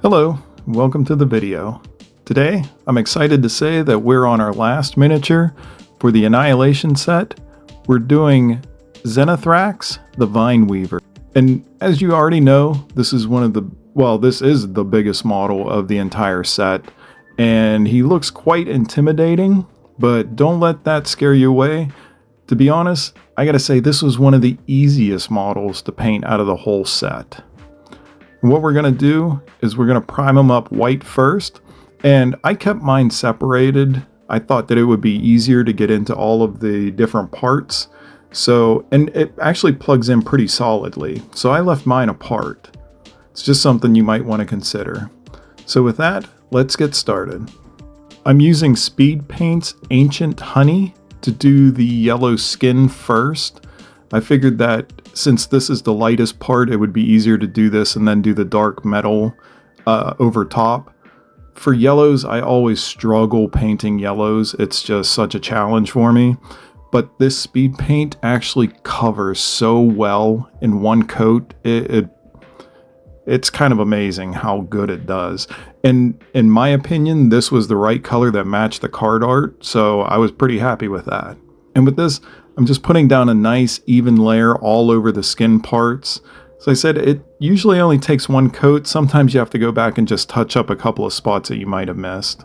Hello, welcome to the video. Today, I'm excited to say that we're on our last miniature for the Annihilation set. We're doing Xenithrax, the Vineweaver. And as you already know, this is this is the biggest model of the entire set. And he looks quite intimidating, but don't let that scare you away. To be honest, I gotta say this was one of the easiest models to paint out of the whole set. And what we're going to do is we're going to prime them up white first, and I kept mine separated. I thought that it would be easier to get into all of the different parts. And it actually plugs in pretty solidly. So I left mine apart. It's just something you might want to consider. So with that, let's get started. I'm using Speed Paint's Ancient Honey to do the yellow skin first. I figured that since this is the lightest part, it would be easier to do this and then do the dark metal over top. For yellows, I always struggle painting yellows. It's just such a challenge for me. But this speed paint actually covers so well in one coat. It's kind of amazing how good it does. And in my opinion, this was the right color that matched the card art, so I was pretty happy with that. And with this, I'm just putting down a nice even layer all over the skin parts. As I said, it usually only takes one coat. Sometimes you have to go back and just touch up a couple of spots that you might have missed.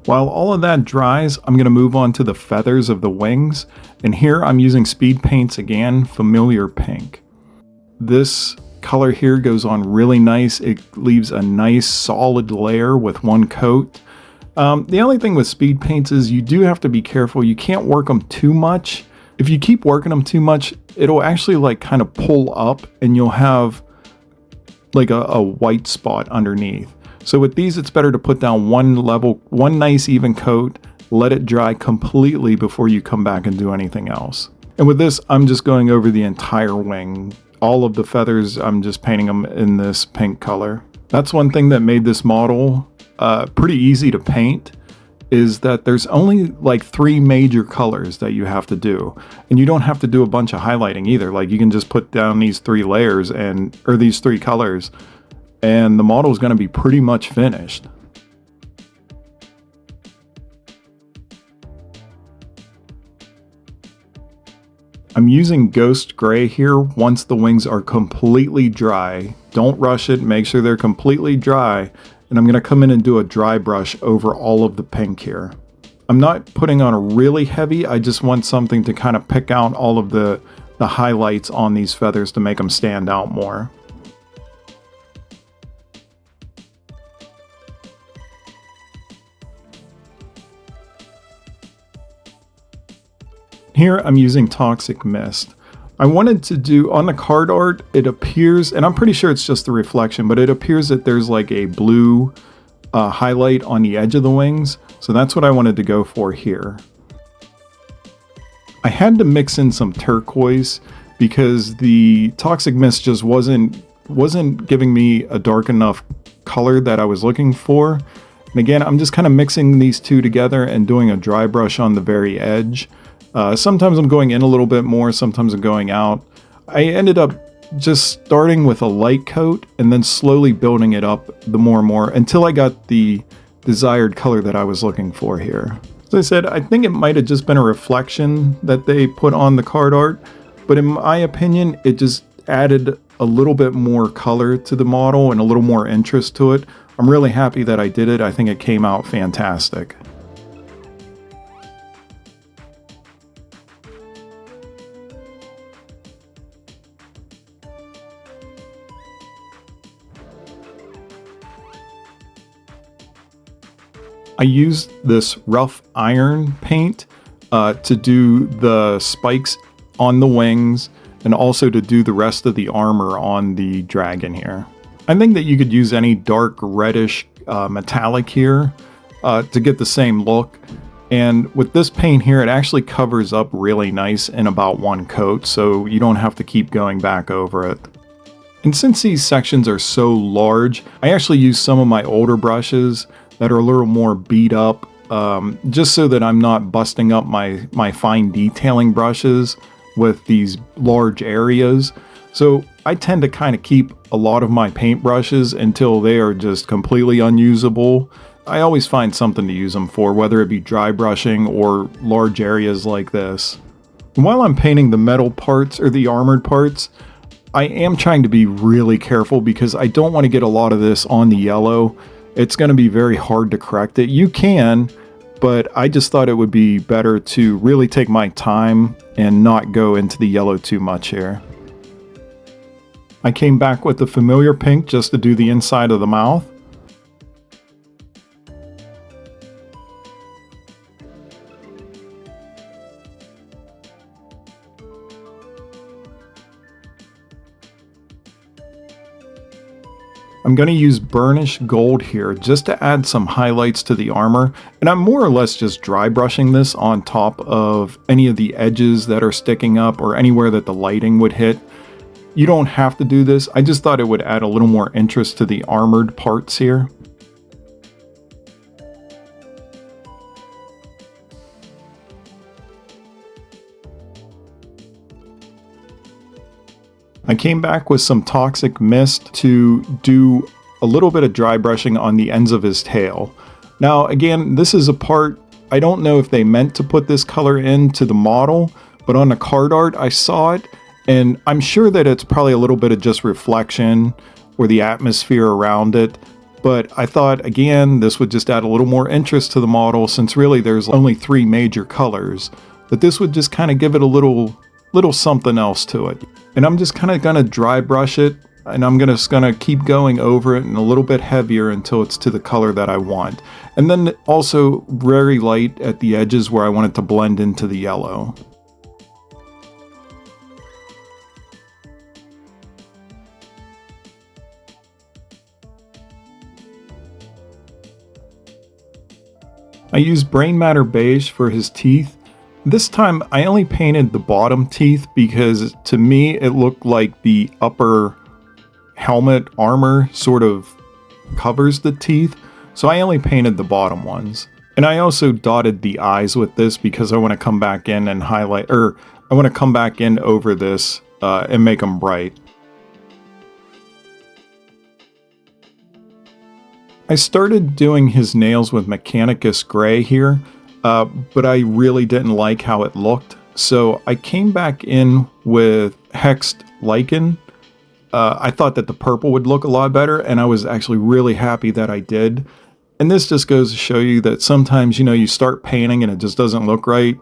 While all of that dries, I'm going to move on to the feathers of the wings, and here I'm using Speed Paints again, Familiar Pink. This color here goes on really nice. It leaves a nice solid layer with one coat. The only thing with Speed Paints is you do have to be careful. You can't work them too much. If you keep working them too much, it'll actually kind of pull up and you'll have like a white spot underneath. So with these, it's better to put down one nice even coat, let it dry completely before you come back and do anything else. And with this, I'm just going over the entire wing. All of the feathers, I'm just painting them in this pink color. That's one thing that made this model pretty easy to paint, is that there's only like 3 major colors that you have to do. And you don't have to do a bunch of highlighting either. Like you can just put down these 3 layers or these 3 colors, and the model is going to be pretty much finished. I'm using Ghost Gray here once the wings are completely dry. Don't rush it, make sure they're completely dry, and I'm going to come in and do a dry brush over all of the pink here. I'm not putting on a really heavy, I just want something to kind of pick out all of the highlights on these feathers to make them stand out more. Here I'm using Toxic Mist. I wanted to do, on the card art, it appears, and I'm pretty sure it's just the reflection, but it appears that there's like a blue highlight on the edge of the wings. So that's what I wanted to go for here. I had to mix in some turquoise because the Toxic Mist just wasn't giving me a dark enough color that I was looking for. And again, I'm just kind of mixing these two together and doing a dry brush on the very edge. Sometimes I'm going in a little bit more, sometimes I'm going out. I ended up just starting with a light coat and then slowly building it up the more and more until I got the desired color that I was looking for here. As I said, I think it might have just been a reflection that they put on the card art, but in my opinion, it just added a little bit more color to the model and a little more interest to it. I'm really happy that I did it. I think it came out fantastic. I used this rough iron paint to do the spikes on the wings and also to do the rest of the armor on the dragon here. I think that you could use any dark reddish metallic here to get the same look. And with this paint here, it actually covers up really nice in about one coat, so you don't have to keep going back over it. And since these sections are so large, I actually use some of my older brushes that are a little more beat up, just so that I'm not busting up my fine detailing brushes with these large areas. So I tend to kind of keep a lot of my paint brushes until they are just completely unusable. I always find something to use them for, whether it be dry brushing or large areas like this. And while I'm painting the metal parts or the armored parts, I am trying to be really careful because I don't want to get a lot of this on the yellow. It's going to be very hard to correct it. You can, but I just thought it would be better to really take my time and not go into the yellow too much here. I came back with the familiar pink just to do the inside of the mouth. I'm going to use burnished gold here just to add some highlights to the armor, and I'm more or less just dry brushing this on top of any of the edges that are sticking up or anywhere that the lighting would hit. You don't have to do this, I just thought it would add a little more interest to the armored parts here. I came back with some toxic mist to do a little bit of dry brushing on the ends of his tail. Now again, this is a part, I don't know if they meant to put this color into the model, but on the card art I saw it, and I'm sure that it's probably a little bit of just reflection or the atmosphere around it. But I thought, again, this would just add a little more interest to the model, since really there's only 3 major colors, that this would just kind of give it a little something else to it. And I'm just kind of going to dry brush it, and I'm just going to keep going over it and a little bit heavier until it's to the color that I want. And then also very light at the edges where I want it to blend into the yellow. I used Brain Matter Beige for his teeth. This time I only painted the bottom teeth because to me it looked like the upper helmet armor sort of covers the teeth, so I only painted the bottom ones. And I also dotted the eyes with this because I want to come back in and highlight, or I want to come back in over this and make them bright. I started doing his nails with Mechanicus Gray here, but I really didn't like how it looked, so I came back in with Hexed Lichen. I thought that the purple would look a lot better, and I was actually really happy that I did. And this just goes to show you that sometimes, you know, you start painting and it just doesn't look right.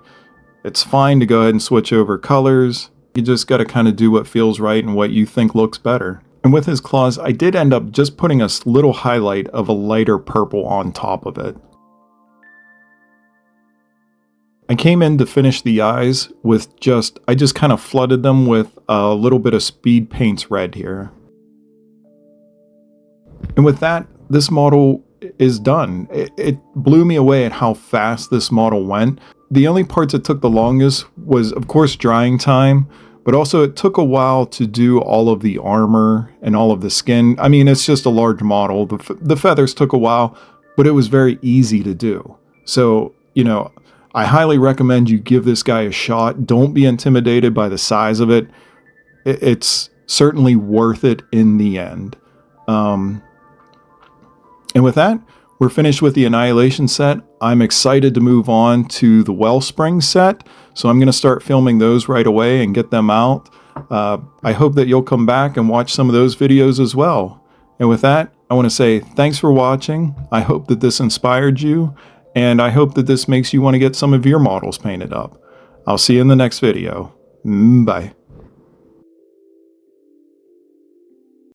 It's fine to go ahead and switch over colors. You just got to kind of do what feels right and what you think looks better. And with his claws, I did end up just putting a little highlight of a lighter purple on top of it. I came in to finish the eyes with I just kind of flooded them with a little bit of Speed Paints Red here. And with that, this model is done. It blew me away at how fast this model went. The only parts that took the longest was, of course, drying time, but also it took a while to do all of the armor and all of the skin. I mean, it's just a large model. The feathers took a while, but it was very easy to do. So, you know, I highly recommend you give this guy a shot. Don't be intimidated by the size of it. It's certainly worth it in the end. And with that, we're finished with the Annihilation set. I'm excited to move on to the Wellspring set, so I'm going to start filming those right away and get them out. I hope that you'll come back and watch some of those videos as well. And with that, I want to say thanks for watching. I hope that this inspired you, and I hope that this makes you want to get some of your models painted up. I'll see you in the next video. Bye.